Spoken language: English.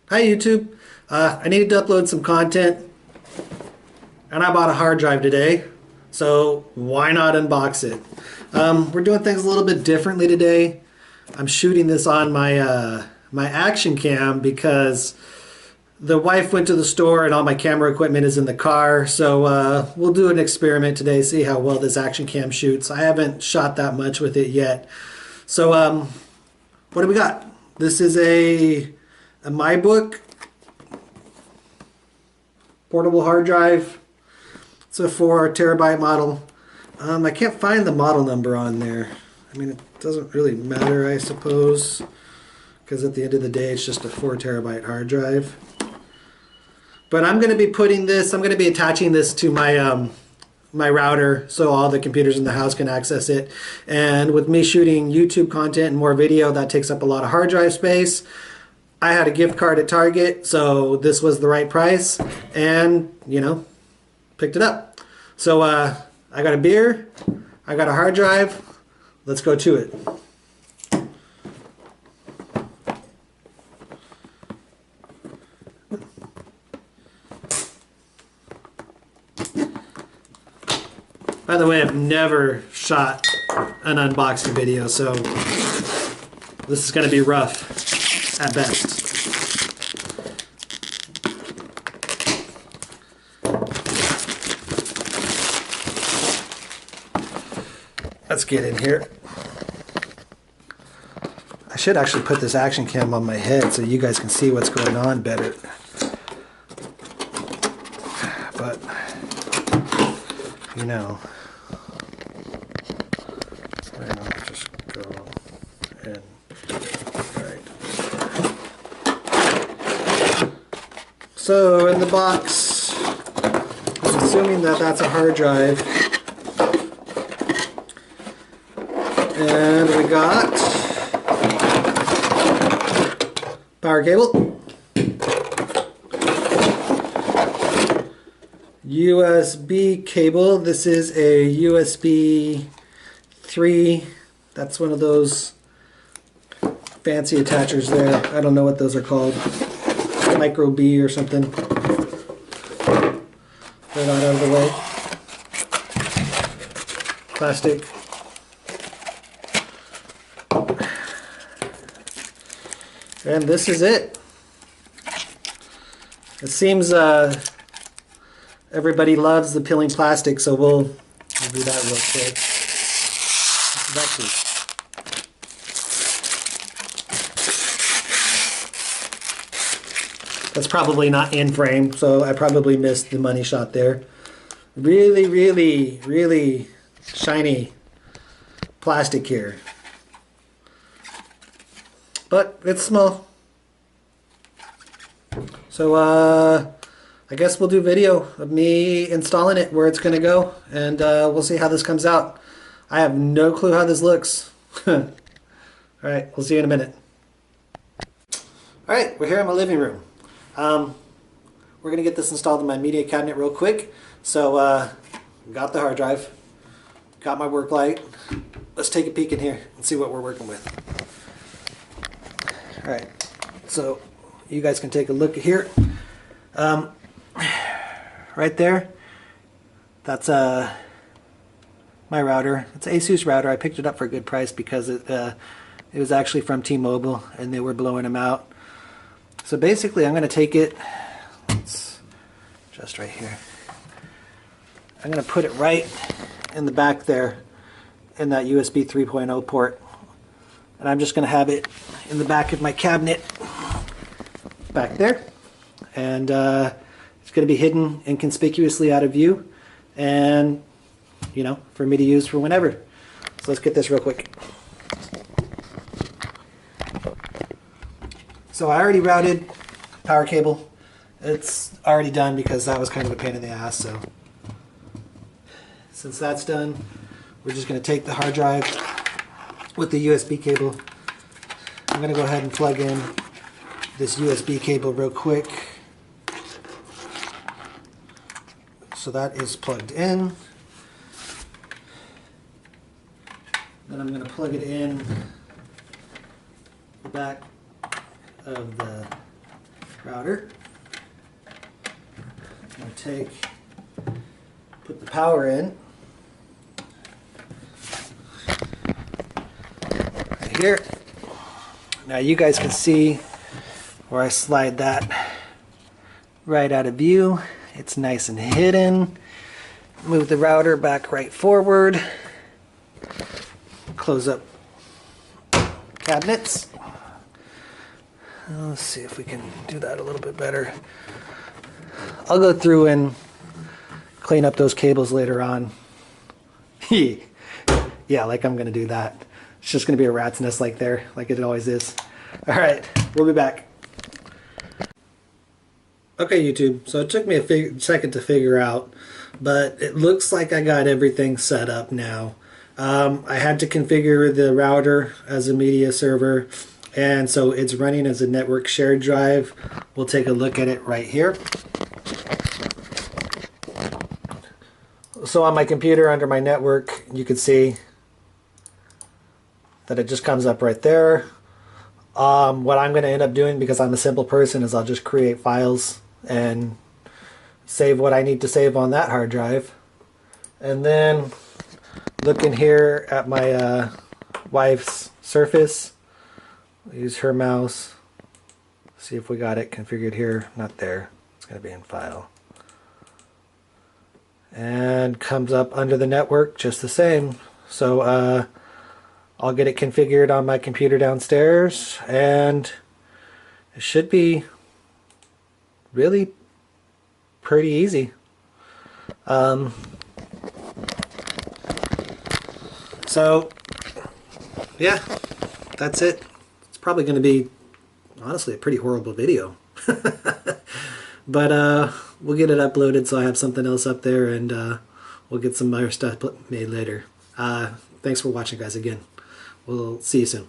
Hi YouTube. I needed to upload some content and I bought a hard drive today, so why not unbox it? We're doing things a little bit differently today. I'm shooting this on my action cam because the wife went to the store and all my camera equipment is in the car, so we'll do an experiment today, see how well this action cam shoots. I haven't shot that much with it yet. So what do we got? This is a Mybook portable hard drive. It's a 4 terabyte model. I can't find the model number on there. I mean, it doesn't really matter, I suppose, because at the end of the day, it's just a 4 terabyte hard drive. But I'm going to be attaching this to my my router so all the computers in the house can access it. And with me shooting YouTube content and more video, that takes up a lot of hard drive space. I had a gift card at Target, so this was the right price, and picked it up. So I got a beer, I got a hard drive. Let's go to it. By the way, I've never shot an unboxing video, so this is going to be rough at best. Let's get in here. I should actually put this action cam on my head so you guys can see what's going on better. But, I'll just go and right. So in the box, I'm assuming that that's a hard drive. And we got power cable, USB cable. This is a USB 3. That's one of those fancy attachers there. I don't know what those are called. Micro B or something. They're not out of the way. Plastic. And this is it. It seems everybody loves the peeling plastic, so we'll do that real quick. This is actually that's probably not in frame, so I probably missed the money shot there. Really, really, really shiny plastic here. But it's small. So I guess we'll do video of me installing it, where it's going to go, and we'll see how this comes out. I have no clue how this looks. Alright, we'll see you in a minute. Alright, we're here in my living room. We're going to get this installed in my media cabinet real quick. So got the hard drive, got my work light. Let's take a peek in here and see what we're working with. Alright, so you guys can take a look here. Right there, that's my router. It's an ASUS router. I picked it up for a good price because it was actually from T-Mobile and they were blowing them out. So basically I'm going to take it, it's just right here. I'm going to put it right in the back there in that USB 3.0 port. And I'm just going to have it in the back of my cabinet back there. And it's going to be hidden inconspicuously out of view. And, for me to use for whenever. So let's get this real quick. So I already routed power cable. It's already done because that was kind of a pain in the ass. So since that's done, we're just going to take the hard drive with the USB cable. I'm going to go ahead and plug in this USB cable real quick. So that is plugged in. Then I'm going to plug it in the back of the router. I'm going to put the power in right here. Now you guys can see where I slide that right out of view. It's nice and hidden. Move the router back right forward. Close up cabinets. Let's see if we can do that a little bit better. I'll go through and clean up those cables later on. Yeah, like I'm gonna do that. It's just gonna be a rat's nest like it always is. All right, we'll be back. Okay, YouTube, so it took me a second to figure out, but it looks like I got everything set up now. I had to configure the router as a media server, and so it's running as a network shared drive. We'll take a look at it right here. So on my computer under my network, you can see that it just comes up right there. What I'm going to end up doing, because I'm a simple person, is I'll just create files and save what I need to save on that hard drive. And then looking here at my wife's Surface, use her mouse, see if we got it configured here. Not there. It's going to be in File. And comes up under the network just the same. So I'll get it configured on my computer downstairs, and it should be really pretty easy. So yeah, that's it. It's probably going to be, honestly, a pretty horrible video. But we'll get it uploaded so I have something else up there, and we'll get some other stuff made later. Thanks for watching, guys, again. We'll see you soon.